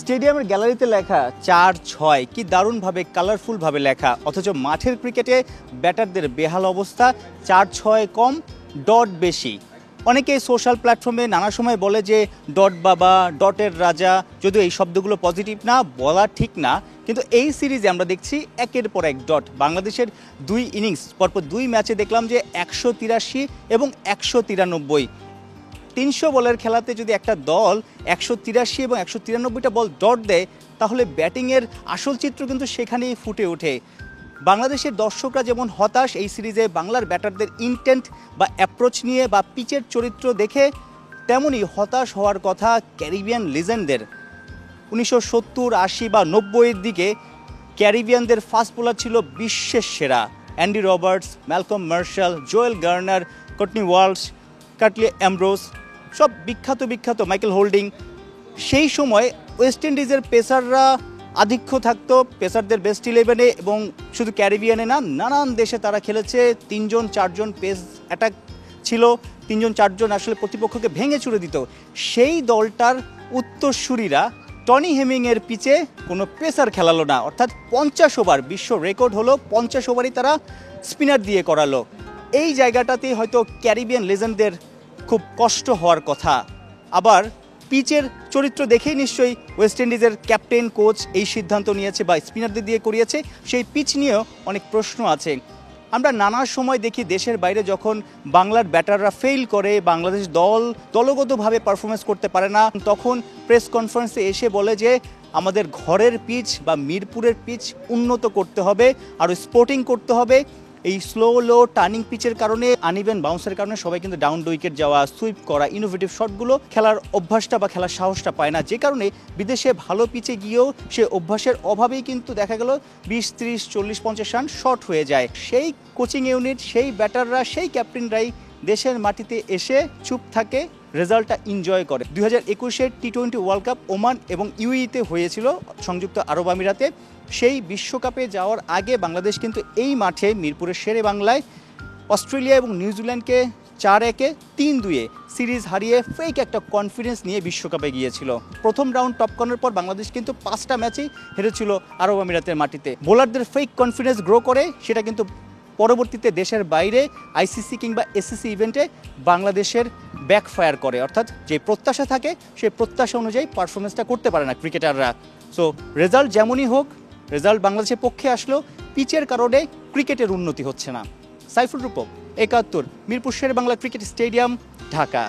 স্টেডিয়ামের গ্যালারিতে লেখা ৪-৬ কি দারুণভাবে কালারফুলভাবে লেখা, অথচ মাঠের ক্রিকেটে ব্যাটারদের বেহাল অবস্থা। ৪-৬ কম, ডট বেশি। অনেকেই সোশ্যাল প্ল্যাটফর্মে নানা সময় বলে যে ডট বাবা, ডটের রাজা, যদিও এই শব্দগুলো পজিটিভ না, বলা ঠিক না। কিন্তু এই সিরিজে আমরা দেখছি একের পর এক ডট। বাংলাদেশের দুই ইনিংস পরপর দুই ম্যাচে দেখলাম যে ১৮৩ এবং ১৯৩। ৩০০ বলের খেলাতে যদি একটা দল ১৮৩ এবং ১৯৩টা বল ডট দেয়, তাহলে ব্যাটিংয়ের আসল চিত্র কিন্তু সেখানেই ফুটে ওঠে। বাংলাদেশের দর্শকরা যেমন হতাশ এই সিরিজে বাংলার ব্যাটারদের ইনটেন্ট বা অ্যাপ্রোচ নিয়ে বা পিচের চরিত্র দেখে, তেমনই হতাশ হওয়ার কথা ক্যারিবিয়ান লিজেন্ডদের। ১৯৭০, ৮০ বা ৯০-এর দিকে ক্যারিবিয়ানদের ফাস্ট বোলার ছিল বিশ্বের সেরা। Andy Roberts, Malcolm martial, Joel Garner, Courtney Walsh, Curtly Ambrose, সব বিখ্যাত মাইকেল হোল্ডিং। সেই সময় ওয়েস্ট ইন্ডিজের পেসাররা আধিক্য থাকতো পেসারদের বেস্ট 11-এ, এবং শুধু ক্যারিবিয়ানে না, নানান দেশে তারা খেলেছে। ৩-৪ পেস অ্যাটাক ছিল, ৩-৪ আসলে প্রতিপক্ষকে ভেঙে চুরে দিত। সেই দলটার উত্তরসূরিরা টনি হেমিংয়ের পিচে কোনো পেসার খেলালো না, অর্থাৎ ৫০ ওভার, বিশ্ব রেকর্ড হলো ৫০ ওভারই তারা স্পিনার দিয়ে করালো। এই জায়গাটাতেই হয়তো ক্যারিবিয়ান লেজেন্ডদের খুব কষ্ট হওয়ার কথা। আবার পিচের চরিত্র দেখেই নিশ্চয়ই ওয়েস্ট ইন্ডিজের ক্যাপ্টেন কোচ এই সিদ্ধান্ত নিয়েছে বা স্পিনারদের দিয়ে করিয়েছে। সেই পিচ নিয়েও অনেক প্রশ্ন আছে। আমরা নানা সময় দেখি দেশের বাইরে যখন বাংলার ব্যাটাররা ফেল করে, বাংলাদেশ দলগতভাবে পারফরমেন্স করতে পারে না, তখন প্রেস কনফারেন্সে এসে বলে যে আমাদের ঘরের পিচ বা মিরপুরের পিচ উন্নত করতে হবে, আরও স্পোর্টিং করতে হবে। এই স্লো টার্নিং পিচের কারণে, আনইভেন বাউন্সের কারণে সবাই কিন্তু ডাউন উইকেট যাওয়া, সুইপ করা, ইনোভেটিভ শটগুলো খেলার অভ্যাসটা বা খেলার সাহসটা পায় না। যে কারণে বিদেশে ভালো পিচে গিয়েও সে অভ্যাসের অভাবেই কিন্তু দেখা গেল ২০, ৩০, ৪০, ৫০ রান শর্ট হয়ে যায়। সেই কোচিং ইউনিট, সেই ব্যাটাররা, সেই ক্যাপ্টেনরাই দেশের মাটিতে এসে চুপ থাকে, রেজাল্টটা এনজয় করে। ২০২১-এর টি-20 ওয়ার্ল্ড কাপ ওমান এবং ইউএইতে হয়েছিল, সংযুক্ত আরব আমিরাতে। সেই বিশ্বকাপে যাওয়ার আগে বাংলাদেশ কিন্তু এই মাঠে মিরপুরের শেরে বাংলায় অস্ট্রেলিয়া এবং নিউজিল্যান্ডকে ৪-১, ৩-২ সিরিজ হারিয়ে ফেক একটা কনফিডেন্স নিয়ে বিশ্বকাপে গিয়েছিল। প্রথম রাউন্ড টপ করার পর বাংলাদেশ কিন্তু ৫টা ম্যাচেই হেরেছিল আরব আমিরাতের মাটিতে। বোলারদের ফেক কনফিডেন্স গ্রো করে, সেটা কিন্তু পরবর্তীতে দেশের বাইরে আইসিসি কিংবা এসিসি ইভেন্টে বাংলাদেশের ব্যাকফায়ার করে, অর্থাৎ যে প্রত্যাশা থাকে সেই প্রত্যাশা অনুযায়ী পারফরমেন্সটা করতে পারে না ক্রিকেটাররা। সো রেজাল্ট যেমনই হোক, রেজাল্ট বাংলাদেশের পক্ষে আসলেও পিচের কারণে ক্রিকেটের উন্নতি হচ্ছে না। সাইফুল রূপক, একাত্তর, মিরপুর শেরে বাংলা ক্রিকেট স্টেডিয়াম, ঢাকা।